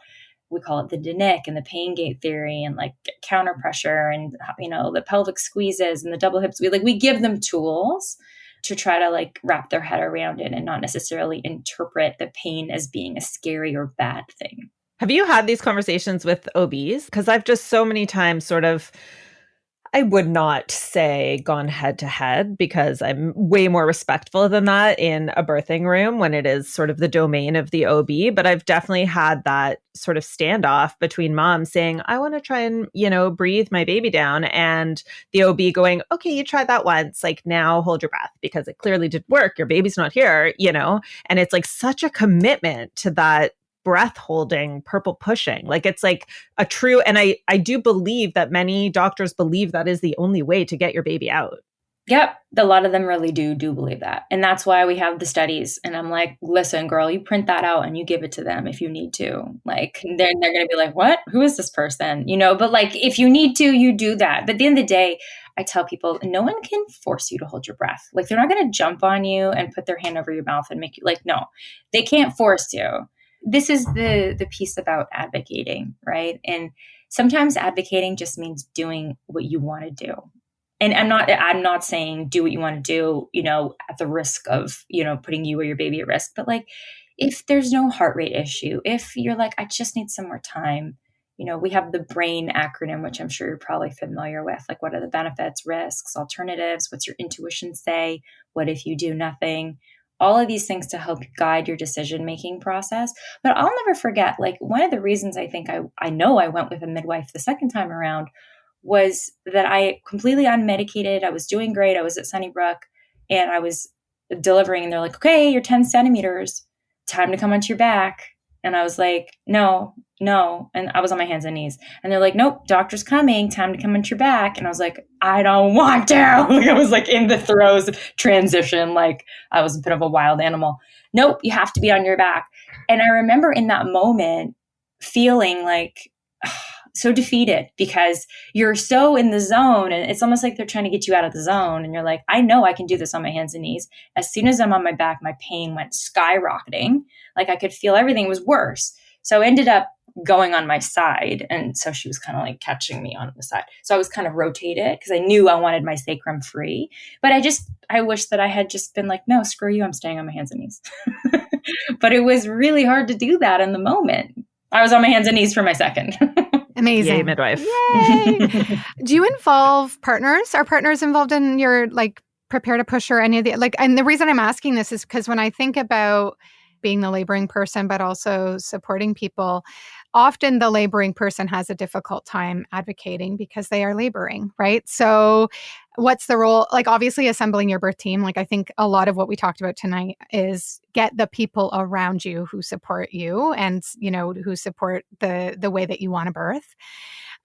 we call it the Denick and the pain gate theory and like counter pressure and, the pelvic squeezes and the double hips. We give them tools to try to like wrap their head around it and not necessarily interpret the pain as being a scary or bad thing. Have you had these conversations with OBs? Because I've just so many times I would not say gone head to head, because I'm way more respectful than that in a birthing room when it is sort of the domain of the OB. But I've definitely had that sort of standoff between moms saying, I want to try and, breathe my baby down. And the OB going, okay, you tried that once, like now hold your breath because it clearly did work. Your baby's not here, and it's like such a commitment to that breath holding, purple pushing. Like it's like a true, and I do believe that many doctors believe that is the only way to get your baby out. Yep. A lot of them really do believe that. And that's why we have the studies. And I'm like, listen, girl, you print that out and you give it to them if you need to. Like, they're going to be like, what? Who is this person? But like, if you need to, you do that. But at the end of the day, I tell people, no one can force you to hold your breath. Like, they're not going to jump on you and put their hand over your mouth and make you like, no, they can't force you. This is the piece about advocating, right? And sometimes advocating just means doing what you want to do. And I'm not saying do what you want to do, at the risk of, putting you or your baby at risk. But like, if there's no heart rate issue, if you're like, I just need some more time, we have the BRAIN acronym, which I'm sure you're probably familiar with. Like, what are the benefits, risks, alternatives? What's your intuition say? What if you do nothing? All of these things to help guide your decision-making process. But I'll never forget, like, one of the reasons I think I know I went with a midwife the second time around was that I completely unmedicated. I was doing great. I was at Sunnybrook and I was delivering, and they're like, okay, you're 10 centimeters, time to come onto your back. And I was like, no. And I was on my hands and knees, and they're like, nope, doctor's coming, time to come onto your back. And I was like, I don't want to. I was like in the throes of transition. Like, I was a bit of a wild animal. Nope, you have to be on your back. And I remember in that moment feeling like, so defeated, because you're so in the zone, and it's almost like they're trying to get you out of the zone. And you're like, I know I can do this on my hands and knees. As soon as I'm on my back, my pain went skyrocketing. Like, I could feel everything was worse. So I ended up going on my side. And so she was kind of like catching me on the side. So I was kind of rotated because I knew I wanted my sacrum free. But I wish that I had just been like, no, screw you, I'm staying on my hands and knees. But it was really hard to do that in the moment. I was on my hands and knees for my second. Amazing. Yay, midwife. Yay. Do you involve partners? Are partners involved in your like prepare to push or any of the like? And the reason I'm asking this is because when I think about being the laboring person, but also supporting people, often the laboring person has a difficult time advocating because they are laboring, right? So what's the role? Like, obviously assembling your birth team. Like, I think a lot of what we talked about tonight is get the people around you who support you and, who support the way that you want to birth.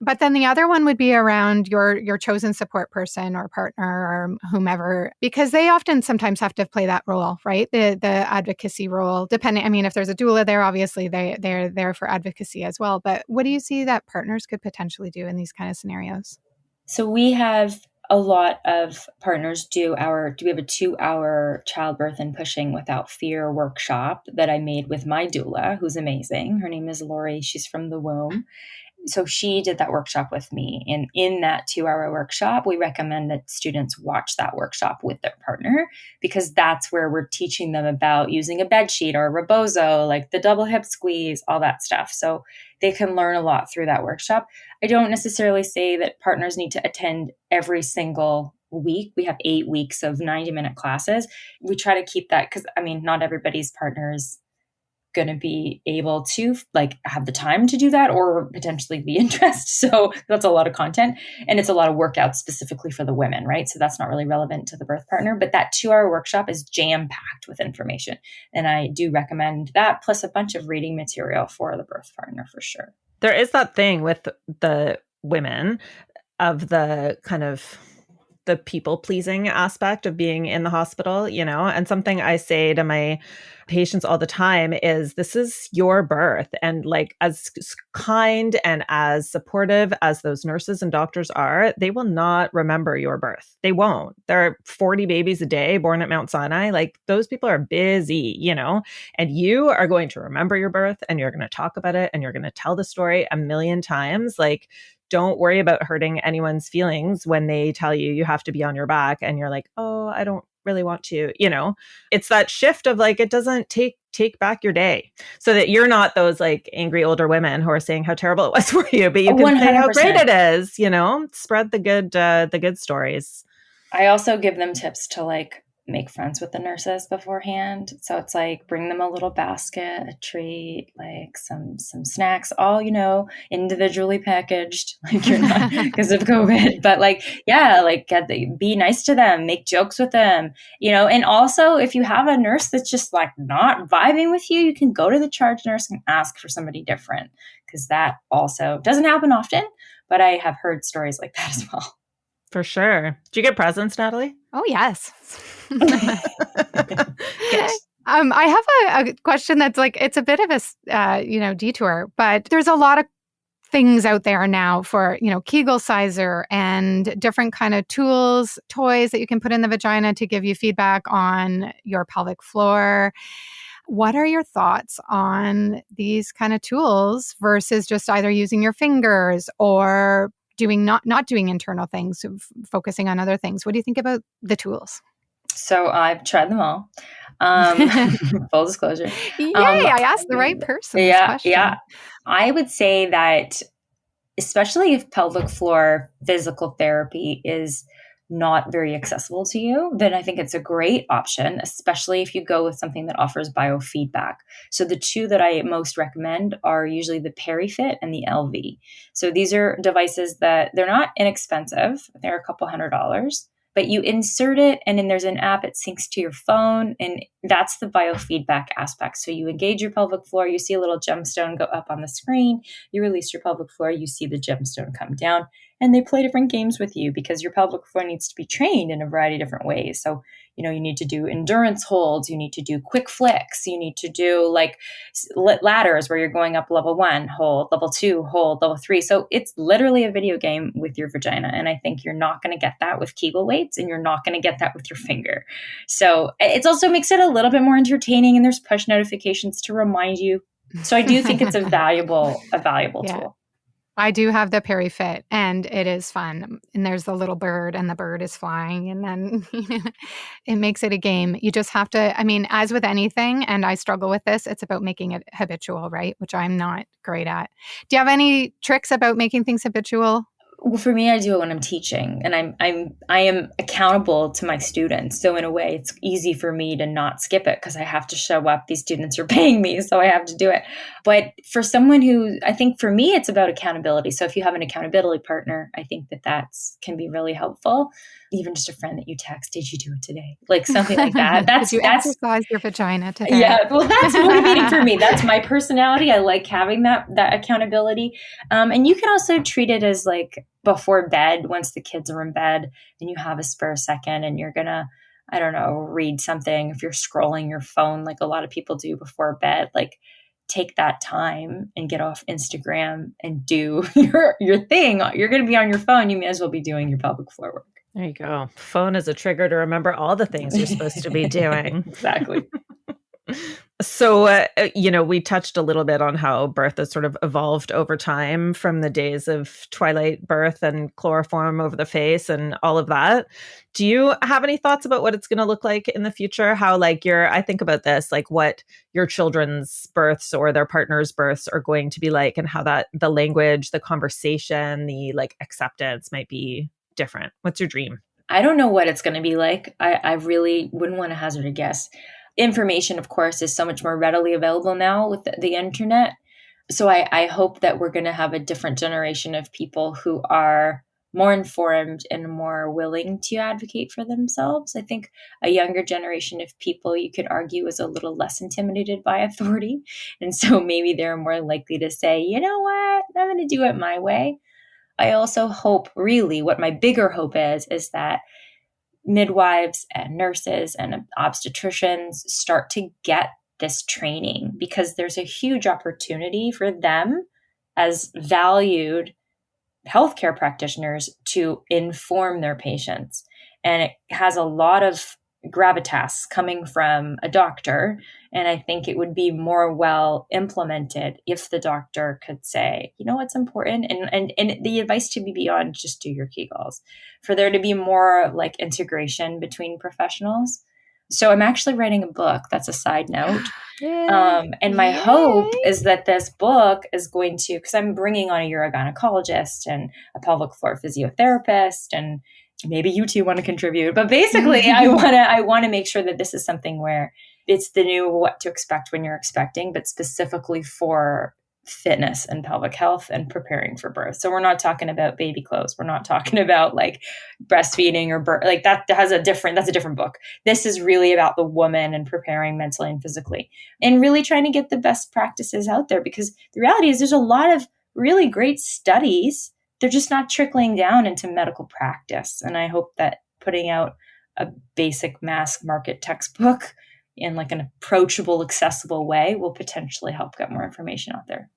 But then the other one would be around your chosen support person or partner or whomever, because they often sometimes have to play that role, right? The advocacy role, depending. I mean, if there's a doula there, obviously they're there for advocacy as well. But what do you see that partners could potentially do in these kind of scenarios? So we have a lot of partners we have a 2-hour childbirth and pushing without fear workshop that I made with my doula, who's amazing. Her name is Lori. She's from the womb. So she did that workshop with me. And in that 2-hour workshop, we recommend that students watch that workshop with their partner, because that's where we're teaching them about using a bed sheet or a rebozo, like the double hip squeeze, all that stuff. So they can learn a lot through that workshop. I don't necessarily say that partners need to attend every single week. We have 8 weeks of 90-minute classes. We try to keep that because, not everybody's partners going to be able to like have the time to do that or potentially the interest. So that's a lot of content, and it's a lot of workouts specifically for the women, right? So that's not really relevant to the birth partner, but that 2-hour workshop is jam-packed with information. And I do recommend that, plus a bunch of reading material for the birth partner for sure. There is that thing with the women of the kind of the people-pleasing aspect of being in the hospital, and something I say to my patients all the time is, this is your birth. And like, as kind and as supportive as those nurses and doctors are, they will not remember your birth. They won't. There are 40 babies a day born at Mount Sinai. Like, those people are busy, and you are going to remember your birth, and you're going to talk about it, and you're going to tell the story a million times. Like, don't worry about hurting anyone's feelings when they tell you have to be on your back and you're like, oh, I don't really want to, it's that shift of like, it doesn't take back your day, so that you're not those like angry older women who are saying how terrible it was for you, but you can 100%. Say how great it is, spread the good stories. I also give them tips to like make friends with the nurses beforehand. So it's like, bring them a little basket, a treat, like some snacks, all, individually packaged, like you're not because of COVID, but like, yeah, like be nice to them, make jokes with them, and also if you have a nurse that's just like not vibing with you, you can go to the charge nurse and ask for somebody different, because that also doesn't happen often, but I have heard stories like that as well. For sure. Do you get presents, Natalie? Oh, yes. Yes. I have a question that's like, it's a bit of a, detour, but there's a lot of things out there now for, Kegel sizer and different kind of tools, toys that you can put in the vagina to give you feedback on your pelvic floor. What are your thoughts on these kind of tools versus just either using your fingers or doing not doing internal things, focusing on other things? What do you think about the tools? So I've tried them all. Full disclosure. Yay, I asked the right person this question. Yeah. I would say that especially if pelvic floor physical therapy is not very accessible to you, then I think it's a great option, especially if you go with something that offers biofeedback. So the two that I most recommend are usually the PeriFit and the LV. So these are devices that they're not inexpensive. They're a couple $100s. But you insert it and then there's an app, it syncs to your phone, and that's the biofeedback aspect. So you engage your pelvic floor, you see a little gemstone go up on the screen, you release your pelvic floor, you see the gemstone come down, and they play different games with you because your pelvic floor needs to be trained in a variety of different ways. So, you need to do endurance holds, you need to do quick flicks, you need to do like ladders where you're going up level 1, hold, level 2, hold, level 3. So it's literally a video game with your vagina. And I think you're not going to get that with Kegel weights, and you're not going to get that with your finger. So it also makes it a little bit more entertaining, and there's push notifications to remind you. So I do think it's a valuable tool. I do have the PeriFit, and it is fun. And there's the little bird, and the bird is flying, and then it makes it a game. You just have to, as with anything, and I struggle with this, it's about making it habitual, right? Which I'm not great at. Do you have any tricks about making things habitual? Well, for me, I do it when I'm teaching, and I am accountable to my students. So in a way, it's easy for me to not skip it because I have to show up. These students are paying me, so I have to do it. But for someone who, I think for me, it's about accountability. So if you have an accountability partner, I think that can be really helpful. Even just a friend that you text, did you do it today? Like something like that. Did you exercise your vagina today? Yeah, well, that's motivating for me. That's my personality. I like having that accountability. And you can also treat it as like before bed, once the kids are in bed and you have a spare second and you're going to, I don't know, read something. If you're scrolling your phone, like a lot of people do before bed, like take that time and get off Instagram and do your thing. You're going to be on your phone. You may as well be doing your pelvic floor work. There you go. Phone is a trigger to remember all the things you're supposed to be doing. Exactly. So, we touched a little bit on how birth has sort of evolved over time from the days of twilight birth and chloroform over the face and all of that. Do you have any thoughts about what it's going to look like in the future? How I think about this, like what your children's births or their partner's births are going to be like, and how that the language, the conversation, the acceptance might be different. What's your dream? I don't know what it's going to be like. I really wouldn't want to hazard a guess. Information, of course, is so much more readily available now with the internet. So I hope that we're going to have a different generation of people who are more informed and more willing to advocate for themselves. I think a younger generation of people, you could argue, is a little less intimidated by authority. And so maybe they're more likely to say, you know what, I'm going to do it my way. I also hope, really, what my bigger hope is that midwives and nurses and obstetricians start to get this training, because there's a huge opportunity for them as valued healthcare practitioners to inform their patients. And it has a lot of gravitas coming from a doctor. And I think it would be more well implemented if the doctor could say, you know what's important? And the advice to be beyond just do your Kegels, for there to be more like integration between professionals. So I'm actually writing a book. That's a side note. And my hope is that this book is going to, because I'm bringing on a urogynecologist and a pelvic floor physiotherapist, and maybe you two want to contribute, but basically I want to make sure that this is something where it's the new what to expect when you're expecting, but specifically for fitness and pelvic health and preparing for birth. So we're not talking about baby clothes. We're not talking about like breastfeeding or birth. Like that's a different book. This is really about the woman and preparing mentally and physically, and really trying to get the best practices out there, because the reality is there's a lot of really great studies. They're just not trickling down into medical practice. And I hope that putting out a basic mass market textbook in like an approachable, accessible way will potentially help get more information out there.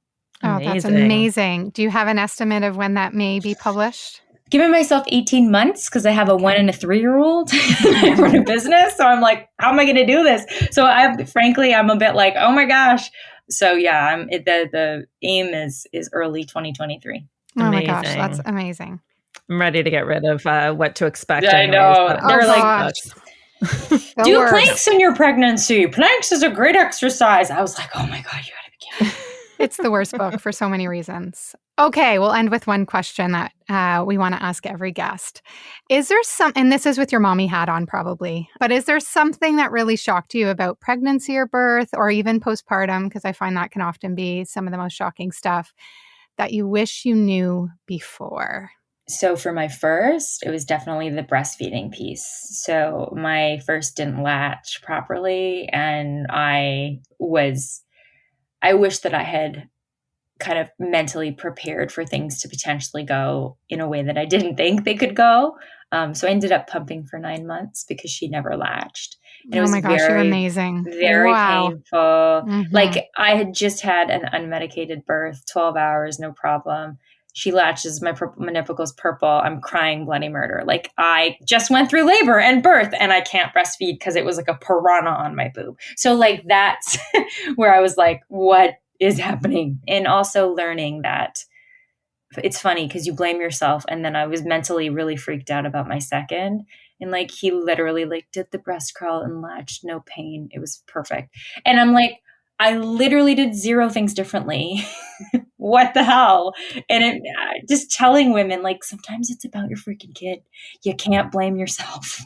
Oh, Oh, that's amazing. Do you have an estimate of when that may be published? Giving myself 18 months because I have a 1 and a 3-year-old. I run a business. So I'm like, how am I going to do this? So I'm a bit like, oh my gosh. So yeah, the aim is early 2023. Oh my gosh, that's amazing. I'm ready to get rid of what to expect. I know. They're like, do planks in your pregnancy. Planks is a great exercise. I was like, oh my God, you gotta be kidding. It's the worst book for so many reasons. Okay, we'll end with one question that we want to ask every guest. Is there and this is with your mommy hat on probably, but is there something that really shocked you about pregnancy or birth or even postpartum? Because I find that can often be some of the most shocking stuff that you wish you knew before. So for my first, it was definitely the breastfeeding piece. So my first didn't latch properly, and I wish that I had kind of mentally prepared for things to potentially go in a way that I didn't think they could go. So I ended up pumping for 9 months because she never latched. And it was you're amazing. Very painful. Mm-hmm. Like I had just had an unmedicated birth, 12 hours, no problem. She latches, my nipple goes purple. I'm crying bloody murder. Like I just went through labor and birth and I can't breastfeed because it was like a piranha on my boob. So like that's where I was like, what is happening? And also learning that it's funny because you blame yourself. And then I was mentally really freaked out about my second. And like, he literally like did the breast crawl and latched, no pain. It was perfect. And I'm like, I literally did 0 things differently. What the hell? And just telling women, like, sometimes it's about your freaking kid. You can't blame yourself.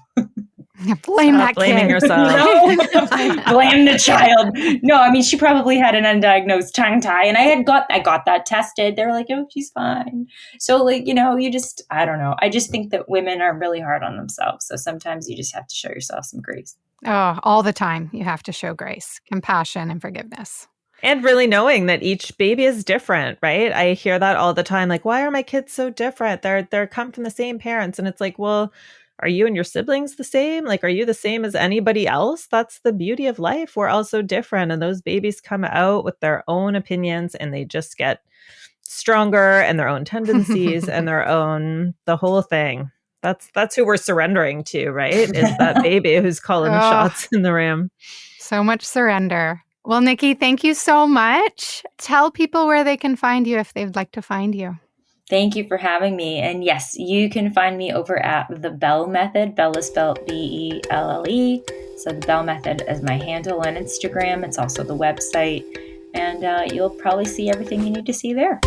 Blaming yourself. No, blame the child. No, I mean, she probably had an undiagnosed tongue tie, and I got that tested. They were like, oh, she's fine. So like, I don't know. I just think that women are really hard on themselves. So sometimes you just have to show yourself some grace. Oh, all the time. You have to show grace, compassion, and forgiveness. And really knowing that each baby is different, right? I hear that all the time. Like, why are my kids so different? They're come from the same parents. And it's like, well, are you and your siblings the same? Like, are you the same as anybody else? That's the beauty of life. We're all so different. And those babies come out with their own opinions and they just get stronger and their own tendencies and the whole thing. That's who we're surrendering to, right? Is that baby who's calling the shots in the room. So much surrender. Well, Nikki, thank you so much. Tell people where they can find you if they'd like to find you. Thank you for having me. And yes, you can find me over at the Belle Method. Belle is spelled Belle. So the Belle Method is my handle on Instagram. It's also the website. And you'll probably see everything you need to see there.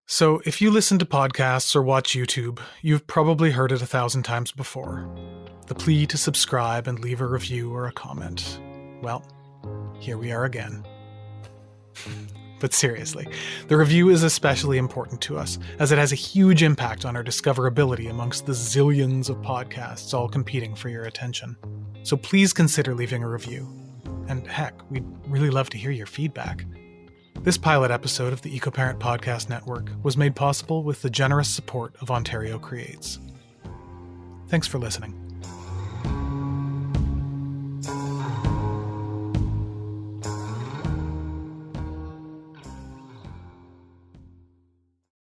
So if you listen to podcasts or watch YouTube, you've probably heard it 1,000 times before. The plea to subscribe and leave a review or a comment. Well, here we are again. But seriously, the review is especially important to us, as it has a huge impact on our discoverability amongst the zillions of podcasts all competing for your attention. So please consider leaving a review. And heck, we'd really love to hear your feedback. This pilot episode of the EcoParent Podcast Network was made possible with the generous support of Ontario Creates. Thanks for listening.